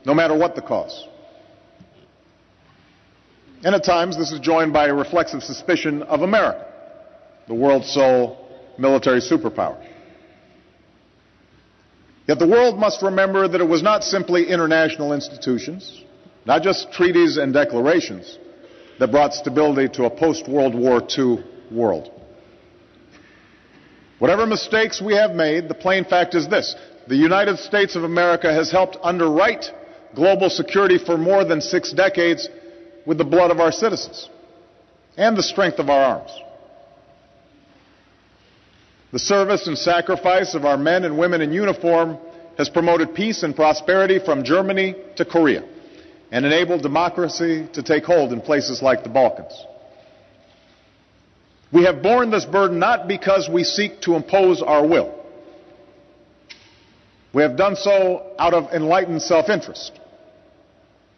no matter what the cause. And at times this is joined by a reflexive suspicion of America, the world's sole military superpower. Yet the world must remember that it was not simply international institutions, not just treaties and declarations, that brought stability to a post-World War II world. Whatever mistakes we have made, the plain fact is this: the United States of America has helped underwrite global security for more than 6 decades with the blood of our citizens and the strength of our arms. The service and sacrifice of our men and women in uniform has promoted peace and prosperity from Germany to Korea and enabled democracy to take hold in places like the Balkans. We have borne this burden not because we seek to impose our will. We have done so out of enlightened self-interest,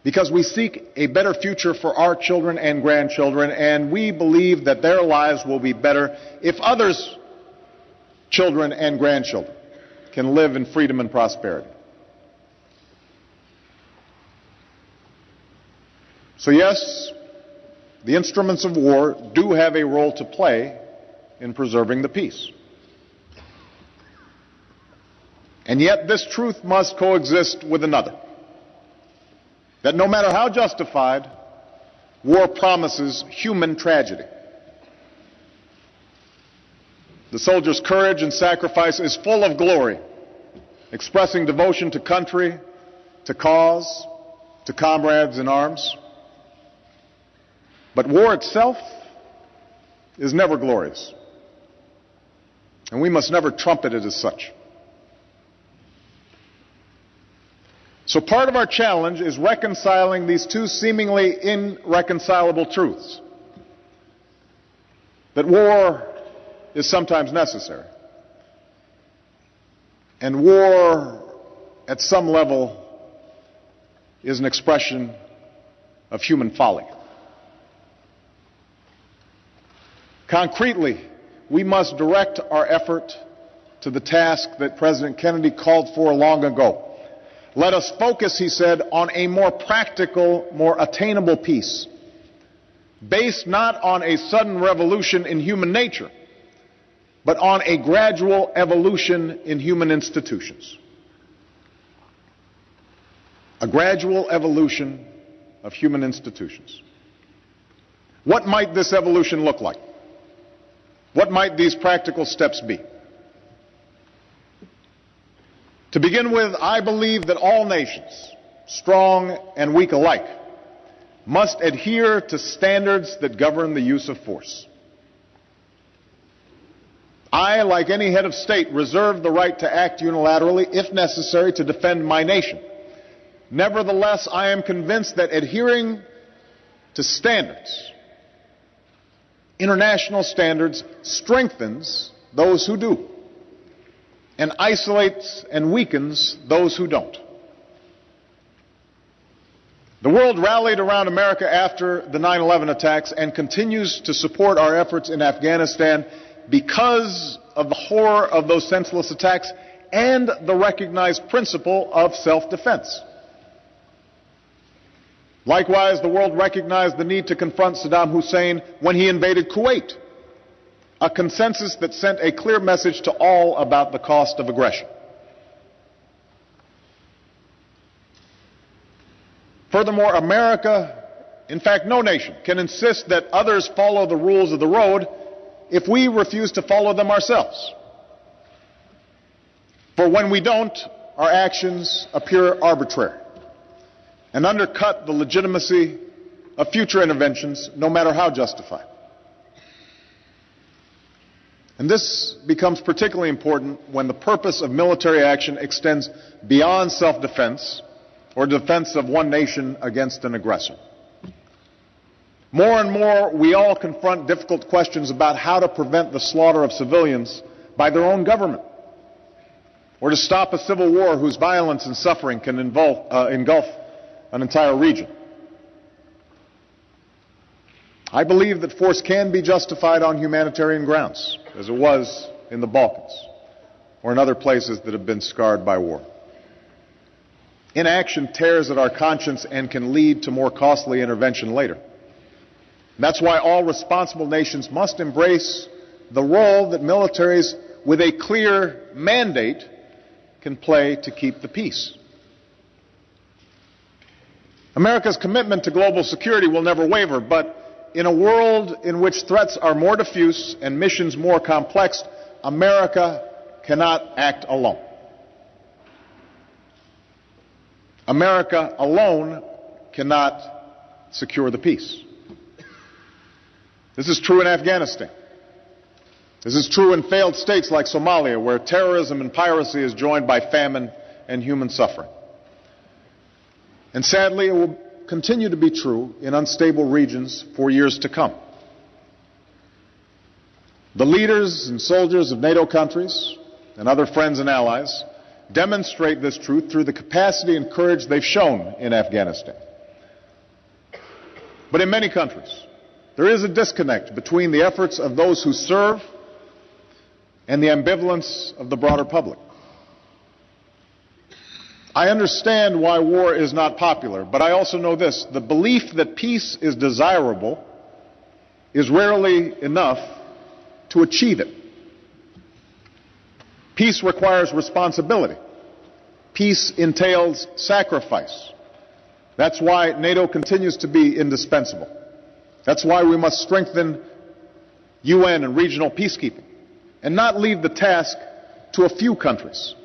because we seek a better future for our children and grandchildren, and we believe that their lives will be better if others' children and grandchildren can live in freedom and prosperity. So yes, the instruments of war do have a role to play in preserving the peace. And yet this truth must coexist with another: that no matter how justified, war promises human tragedy. The soldier's courage and sacrifice is full of glory, expressing devotion to country, to cause, to comrades in arms. But war itself is never glorious, and we must never trumpet it as such. So part of our challenge is reconciling these two seemingly irreconcilable truths: that war is sometimes necessary, and war at some level is an expression of human folly. Concretely, we must direct our effort to the task that President Kennedy called for long ago. Let us focus, he said, on a more practical, more attainable peace, based not on a sudden revolution in human nature, but on a gradual evolution in human institutions. A gradual evolution of human institutions. What might this evolution look like? What might these practical steps be? To begin with, I believe that all nations, strong and weak alike, must adhere to standards that govern the use of force. I, like any head of state, reserve the right to act unilaterally if necessary to defend my nation. Nevertheless, I am convinced that adhering to standards, international standards, strengthens those who do, and isolates and weakens those who don't. The world rallied around America after the 9/11 attacks and continues to support our efforts in Afghanistan because of the horror of those senseless attacks and the recognized principle of self-defense. Likewise, the world recognized the need to confront Saddam Hussein when he invaded Kuwait, a consensus that sent a clear message to all about the cost of aggression. Furthermore, America, in fact no nation, can insist that others follow the rules of the road if we refuse to follow them ourselves. For when we don't, our actions appear arbitrary and undercut the legitimacy of future interventions, no matter how justified. And this becomes particularly important when the purpose of military action extends beyond self-defense or defense of one nation against an aggressor. More and more, we all confront difficult questions about how to prevent the slaughter of civilians by their own government, or to stop a civil war whose violence and suffering can engulf an entire region. I believe that force can be justified on humanitarian grounds, as it was in the Balkans or in other places that have been scarred by war. Inaction tears at our conscience and can lead to more costly intervention later. That's why all responsible nations must embrace the role that militaries with a clear mandate can play to keep the peace. America's commitment to global security will never waver, but in a world in which threats are more diffuse and missions more complex, America cannot act alone. America alone cannot secure the peace. This is true in Afghanistan. This is true in failed states like Somalia, where terrorism and piracy is joined by famine and human suffering. And sadly, it will continue to be true in unstable regions for years to come. The leaders and soldiers of NATO countries and other friends and allies demonstrate this truth through the capacity and courage they've shown in Afghanistan. But in many countries, there is a disconnect between the efforts of those who serve and the ambivalence of the broader public. I understand why war is not popular, but I also know this: the belief that peace is desirable is rarely enough to achieve it. Peace requires responsibility. Peace entails sacrifice. That's why NATO continues to be indispensable. That's why we must strengthen UN and regional peacekeeping and not leave the task to a few countries.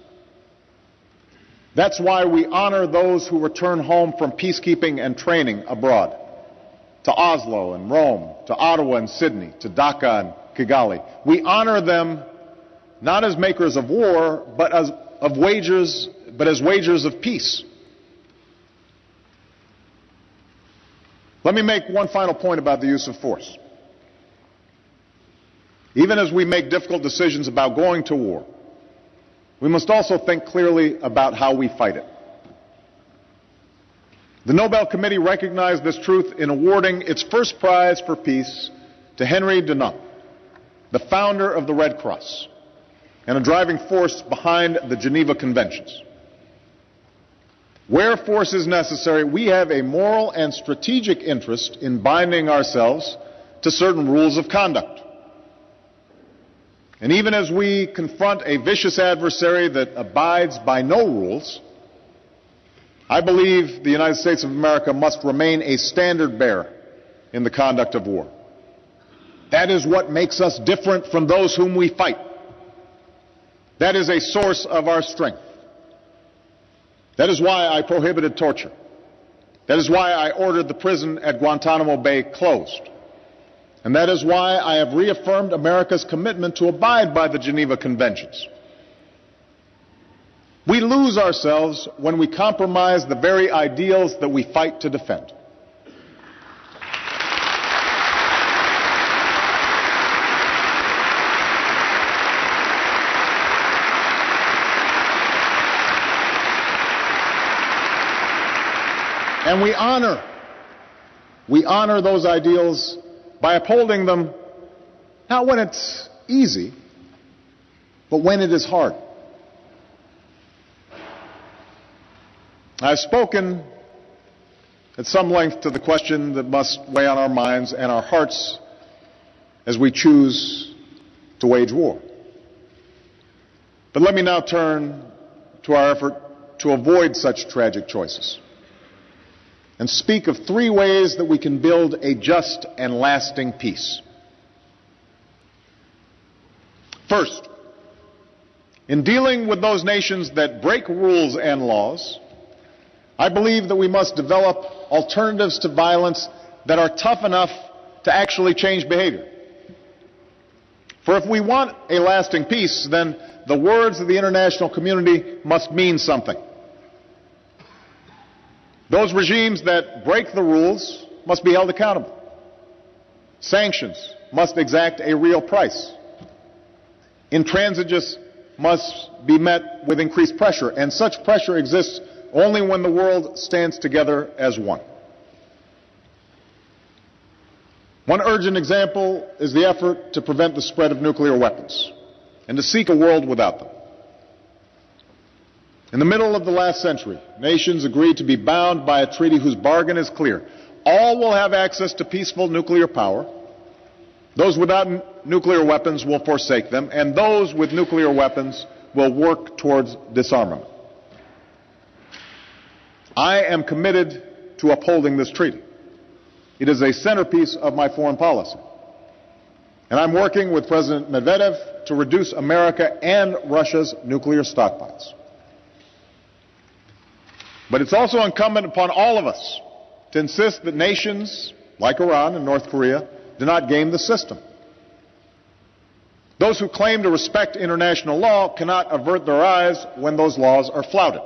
That's why we honor those who return home from peacekeeping and training abroad, to Oslo and Rome, to Ottawa and Sydney, to Dhaka and Kigali. We honor them not as makers of war, but as wagers of peace. Let me make one final point about the use of force. Even as we make difficult decisions about going to war, we must also think clearly about how we fight it. The Nobel Committee recognized this truth in awarding its first prize for peace to Henry Dunant, the founder of the Red Cross and a driving force behind the Geneva Conventions. Where force is necessary, we have a moral and strategic interest in binding ourselves to certain rules of conduct. And even as we confront a vicious adversary that abides by no rules, I believe the United States of America must remain a standard bearer in the conduct of war. That is what makes us different from those whom we fight. That is a source of our strength. That is why I prohibited torture. That is why I ordered the prison at Guantanamo Bay closed. And that is why I have reaffirmed America's commitment to abide by the Geneva Conventions. We lose ourselves when we compromise the very ideals that we fight to defend. And we honor those ideals by upholding them, not when it's easy, but when it is hard. I've spoken at some length to the question that must weigh on our minds and our hearts as we choose to wage war. But let me now turn to our effort to avoid such tragic choices and speak of 3 ways that we can build a just and lasting peace. First, in dealing with those nations that break rules and laws, I believe that we must develop alternatives to violence that are tough enough to actually change behavior. For if we want a lasting peace, then the words of the international community must mean something. Those regimes that break the rules must be held accountable. Sanctions must exact a real price. Intransigence must be met with increased pressure, and such pressure exists only when the world stands together as one. One urgent example is the effort to prevent the spread of nuclear weapons and to seek a world without them. In the middle of the last century, nations agreed to be bound by a treaty whose bargain is clear. All will have access to peaceful nuclear power. Those without nuclear weapons will forsake them, and those with nuclear weapons will work towards disarmament. I am committed to upholding this treaty. It is a centerpiece of my foreign policy. And I'm working with President Medvedev to reduce America and Russia's nuclear stockpiles. But it's also incumbent upon all of us to insist that nations like Iran and North Korea do not game the system. Those who claim to respect international law cannot avert their eyes when those laws are flouted.